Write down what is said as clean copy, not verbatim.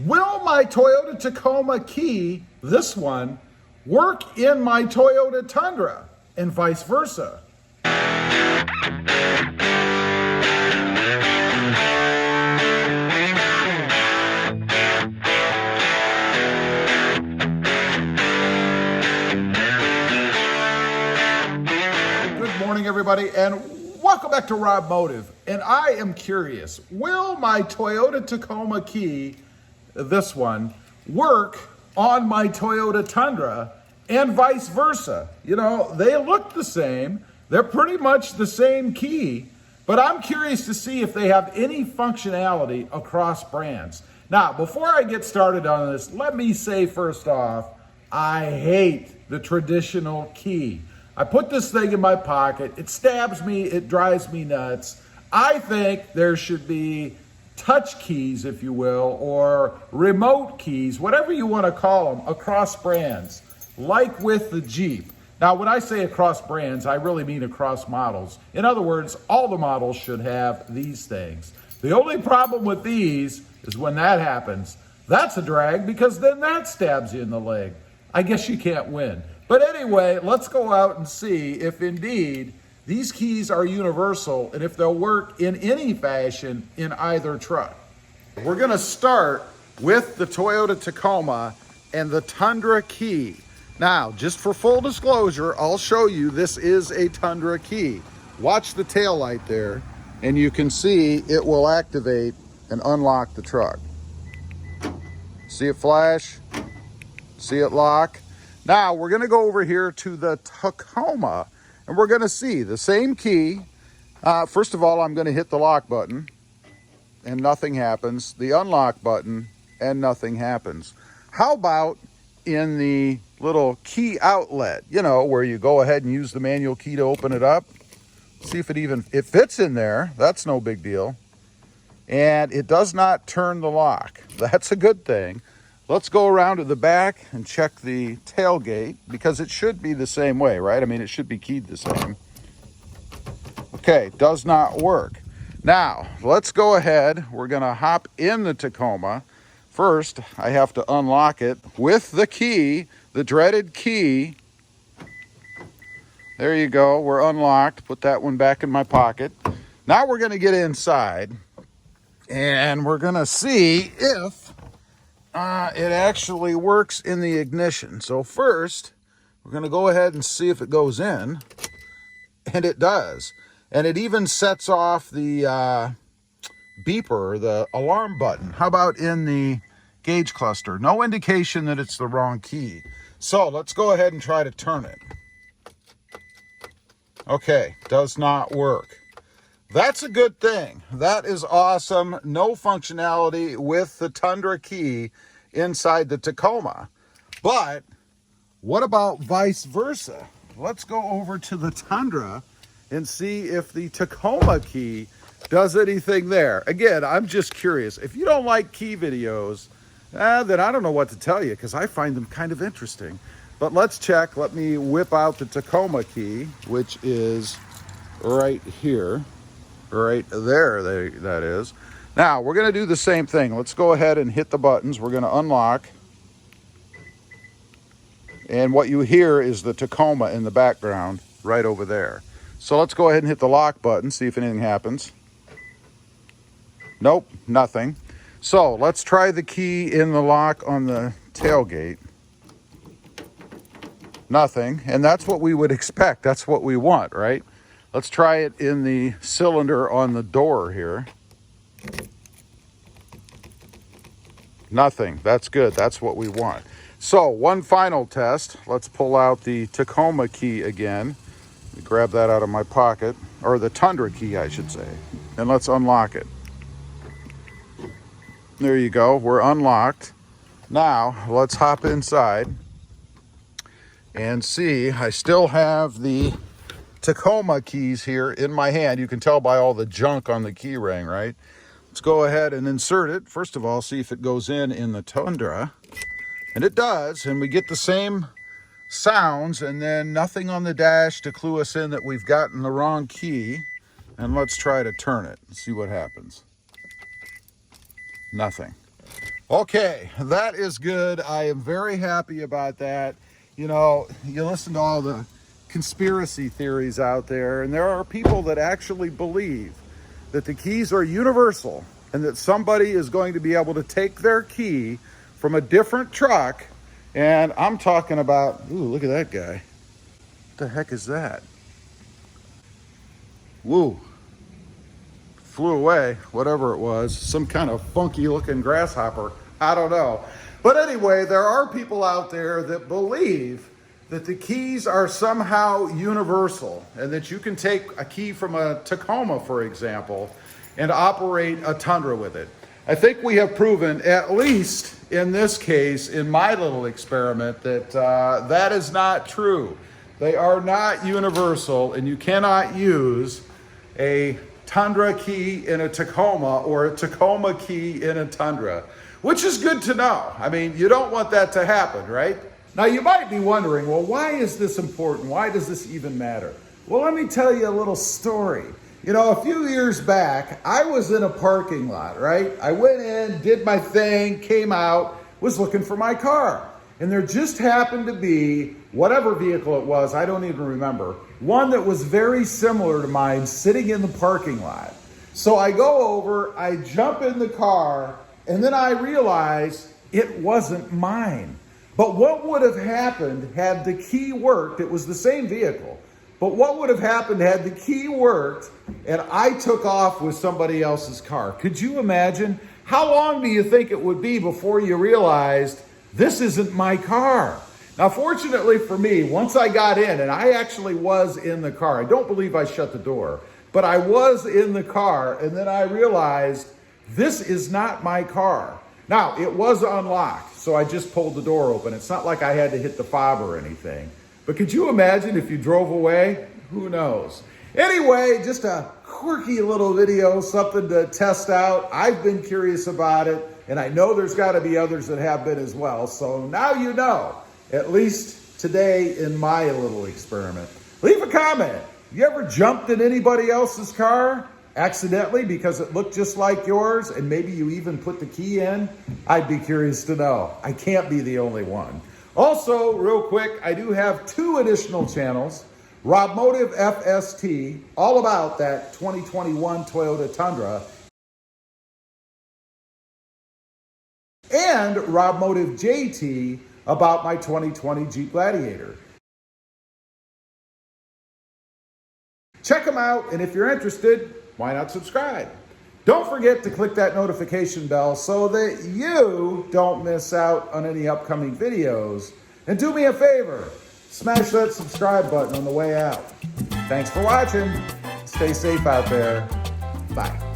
Will my Toyota Tacoma Key, this one, work in my Toyota Tundra and vice versa? Good morning, everybody, and welcome back to RobMotive. And I am curious, will my Toyota Tacoma Key, this one, work on my Toyota Tundra and vice versa? You know, they look the same. They're pretty much the same key, but I'm curious to see if they have any functionality across brands. Now, before I get started on this, let me say first off, I hate the traditional key. I put this thing in my pocket. It stabs me. It drives me nuts. I think there should be touch keys, if you will, or remote keys, whatever you want to call them, across brands, like with the Jeep. Now, when I say across brands, I really mean across models. In other words, all the models should have these things. The only problem with these is when that happens, that's a drag because then that stabs you in the leg. I guess you can't win. But anyway, let's go out and see if indeed these keys are universal and if they'll work in any fashion in either truck. We're gonna start with the Toyota Tacoma and the Tundra key. Now, just for full disclosure, I'll show you this is a Tundra key. Watch the tail light there, and you can see it will activate and unlock the truck. See it flash? See it lock? Now, we're gonna go over here to the Tacoma, and we're gonna see the same key. First of all, I'm gonna hit the lock button, and nothing happens. The unlock button, and nothing happens. How about in the little key outlet, you know, where you go ahead and use the manual key to open it up? See if it fits in there. That's no big deal. And it does not turn the lock. That's a good thing. Let's go around to the back and check the tailgate because it should be the same way, right? I mean, it should be keyed the same. Okay, does not work. Now, let's go ahead. We're gonna hop in the Tacoma. First, I have to unlock it with the key, the dreaded key. There you go, we're unlocked. Put that one back in my pocket. Now we're gonna get inside and we're gonna see if it actually works in the ignition. So first, we're gonna go ahead and see if it goes in, and it does. And it even sets off the beeper, the alarm button. How about in the gauge cluster? No indication that it's the wrong key. So let's go ahead and try to turn it. Okay, does not work. That's a good thing. That is awesome. No functionality with the Tundra key inside the Tacoma. But what about vice versa? Let's go over to the Tundra and see if the Tacoma key does anything there. Again, I'm just curious. If you don't like key videos, then I don't know what to tell you because I find them kind of interesting. But let's check. Let me whip out the Tacoma key, which is right here. Right there, that is. Now, we're going to do the same thing. Let's go ahead and hit the buttons. We're going to unlock. And what you hear is the Tacoma in the background right over there. So let's go ahead and hit the lock button, see if anything happens. Nope, nothing. So let's try the key in the lock on the tailgate. Nothing. And that's what we would expect. That's what we want, right? Let's try it in the cylinder on the door here. Nothing. That's good. That's what we want. So one final test. Let's pull out the Tacoma key again. Grab that out of my pocket, or the Tundra key, I should say. And let's unlock it. There you go. We're unlocked. Now let's hop inside and see. I still have the Tacoma keys here in my hand. You can tell by all the junk on the key ring, right? Let's go ahead and insert it. First of all, see if it goes in the Tundra. And it does, and we get the same sounds, and then nothing on the dash to clue us in that we've gotten the wrong key. And let's try to turn it and see what happens. Nothing. Okay, that is good. I am very happy about that. You know, you listen to all the conspiracy theories out there, and there are people that actually believe that the keys are universal and that somebody is going to be able to take their key from a different truck. And I'm talking about, ooh, look at that guy. What the heck is that? Woo. Flew away, whatever it was, some kind of funky looking grasshopper. I don't know. But anyway, there are people out there that believe that the keys are somehow universal and that you can take a key from a Tacoma, for example, and operate a Tundra with it. I think we have proven, at least in this case, in my little experiment, that that is not true. They are not universal, and you cannot use a Tundra key in a Tacoma or a Tacoma key in a Tundra, which is good to know. I mean, you don't want that to happen, right? Now, you might be wondering, well, why is this important? Why does this even matter? Well, let me tell you a little story. You know, a few years back, I was in a parking lot, right? I went in, did my thing, came out, was looking for my car. And there just happened to be, whatever vehicle it was, I don't even remember, one that was very similar to mine sitting in the parking lot. So I go over, I jump in the car, and then I realize it wasn't mine. But what would have happened had the key worked? It was the same vehicle. But what would have happened had the key worked and I took off with somebody else's car? Could you imagine? How long do you think it would be before you realized this isn't my car? Now, fortunately for me, once I got in, and I actually was in the car, I don't believe I shut the door, but I was in the car, and then I realized this is not my car. Now, it was unlocked, so I just pulled the door open. It's not like I had to hit the fob or anything. But could you imagine if you drove away? Who knows? Anyway, just a quirky little video, something to test out. I've been curious about it, and I know there's got to be others that have been as well. So now you know, at least today in my little experiment. Leave a comment. You ever jumped in anybody else's car accidentally because it looked just like yours and maybe you even put the key in? I'd be curious to know. I can't be the only one. Also, real quick, I do have 2 additional channels. RobMotive FST, all about that 2021 Toyota Tundra. And RobMotive JT, about my 2020 Jeep Gladiator. Check them out, and if you're interested, why not subscribe? Don't forget to click that notification bell so that you don't miss out on any upcoming videos. And do me a favor, smash that subscribe button on the way out. Thanks for watching. Stay safe out there. Bye.